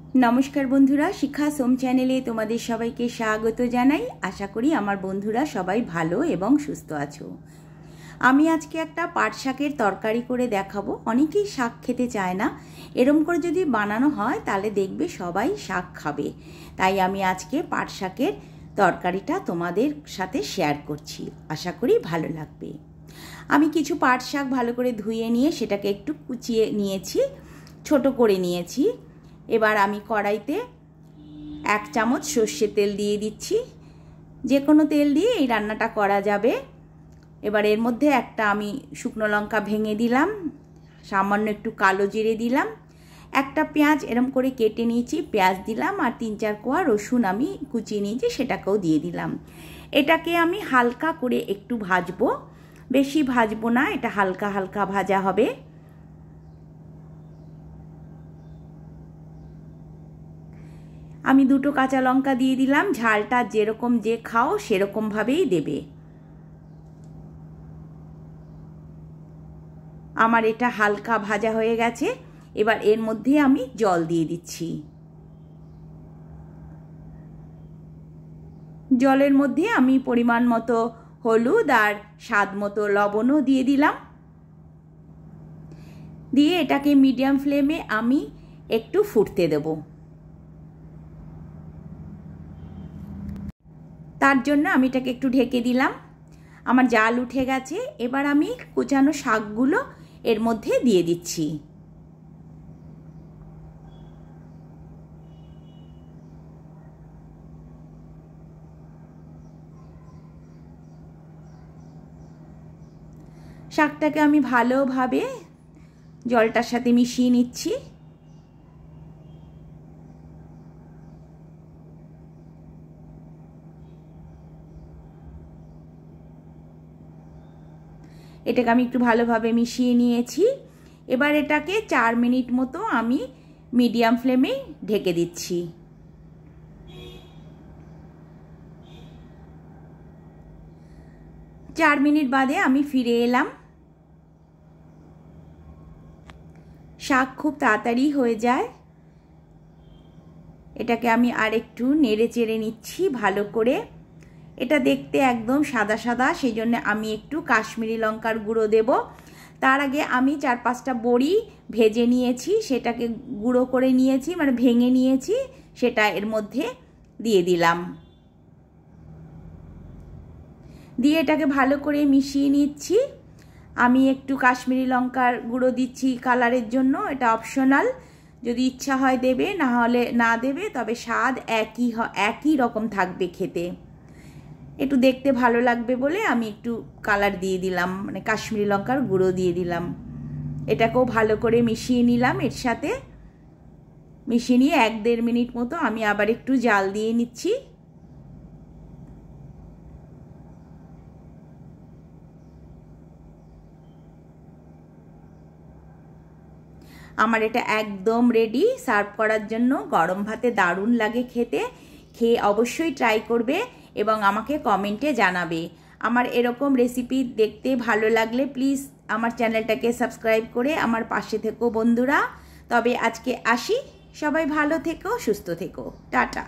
नमस्कार बंधुरा शिक्षा सोम चैनेले तुम्हादेर सबाइके स्वागत जानाई। आशा करी आमार बंधुरा सबाई भालो एबं सुस्थ आछो। आमी आजके एकटा पाट शाकेर तरकारी करे देखाबो। अनेकेई शाक खेते चाय ना, एरम करे जोदि बानानो हय ताहले देखबे सबाई शाक खाबे। ताई आमी आजके पाट शाकेर तरकारिटा तोमादेर साथे शेयर करछि। आशा करी भालो लागबे। आमी किछु पाट शाक भालो करे धुए निये सेटाके एकटु कुचिए नियेछि, छोटो करे नियेछि। एबार आमी कड़ाईते 1 चामच सर्षे तेल दिए दिच्छी। जे कोनो तेल दिए এই রান্নাটা করা যাবে। এবার এর মধ্যে একটা আমি শুকনো লঙ্কা ভেঙে দিলাম, সামান্য একটু কালো জিরে দিলাম, একটা পেঁয়াজ এরকম করে কেটে নিয়েছি পেঁয়াজ দিলাম, আর 3-4 কোয়া রসুন আমি কুচিয়ে নিয়েছি সেটাকেও দিয়ে দিলাম। এটাকে আমি হালকা করে একটু ভাজবো, বেশি ভাজবো না, এটা হালকা হালকা ভাজা হবে। আমি দুটো কাঁচা লঙ্কা দিয়ে দিলাম, ঝালটা যেরকম যে খাও সেরকম ভাবেই দেবে। আমার এটা হালকা ভাজা হয়ে গেছে। এবার এর মধ্যে আমি জল দিয়ে দিচ্ছি। জলের মধ্যে আমি পরিমাণ মতো হলুদ আর স্বাদ মতো লবণও দিয়ে দিলাম। দিয়ে এটাকে মিডিয়াম ফ্লেমে আমি একটু ফুটতে দেব। তার জন্য আমি এটাকে একটু ঢেকে দিলাম। আমার জাল উঠে গেছে। এবার আমি কুচানো শাকগুলো এর মধ্যে দিয়ে দিচ্ছি। শাকটাকে আমি ভালোভাবে জলটার সাথে মিশিয়ে নিচ্ছি। এটাকে আমি একটু ভালোভাবে মিশিয়ে নিয়েছি। এবার এটাকে 4 মিনিট মতো আমি মিডিয়াম ফ্লেমে ঢেকে দিচ্ছি। 4 মিনিট বাদে আমি ফিরে এলাম। শাক খুব তাড়াতাড়ি হয়ে যায়। এটাকে আমি আর একটু নেড়ে চেড়ে নিচ্ছি ভালো করে। এটা দেখতে একদম সাদা সাদা, সেই জন্য আমি একটু কাশ্মীরি লঙ্কার গুঁড়ো দেব। তার আগে আমি 4-5টা বড়ি ভেজে নিয়েছি, সেটাকে গুঁড়ো করে নিয়েছি, মানে ভেঙে নিয়েছি, সেটা এর মধ্যে দিয়ে দিলাম। দিয়ে এটাকে ভালো করে মিশিয়ে নিচ্ছি। আমি একটু কাশ্মীরি লঙ্কার গুঁড়ো দিচ্ছি কালারের জন্য, এটা অপশনাল, যদি ইচ্ছা হয় দেবে, না হলে না দেবে, তবে স্বাদ একই রকম থাকবে খেতে। একটু দেখতে ভালো লাগবে বলে আমি একটু কালার দিয়ে দিলাম, মানে কাশ্মীরি লঙ্কার গুঁড়ো দিয়ে দিলাম। এটাকেও ভালো করে মিশিয়ে নিলাম। এর সাথে মিশিয়ে নিয়ে 1-1.5 মিনিট মতো আমি আবার একটু জাল দিয়ে নিচ্ছি। আমার এটা একদম রেডি সার্ভ করার জন্য। গরম ভাতে দারুণ লাগে খেতে। খেয়ে অবশ্যই ট্রাই করবে এবং আমাকে কমেন্টে জানাবে। আমার এরকম রেসিপি দেখতে ভালো লাগলে প্লিজ আমার চ্যানেলটাকে সাবস্ক্রাইব করে আমার পাশে থেকো বন্ধুরা। তবে আজকে আসি, সবাই ভালো থেকো, সুস্থ থেকো, টাটা।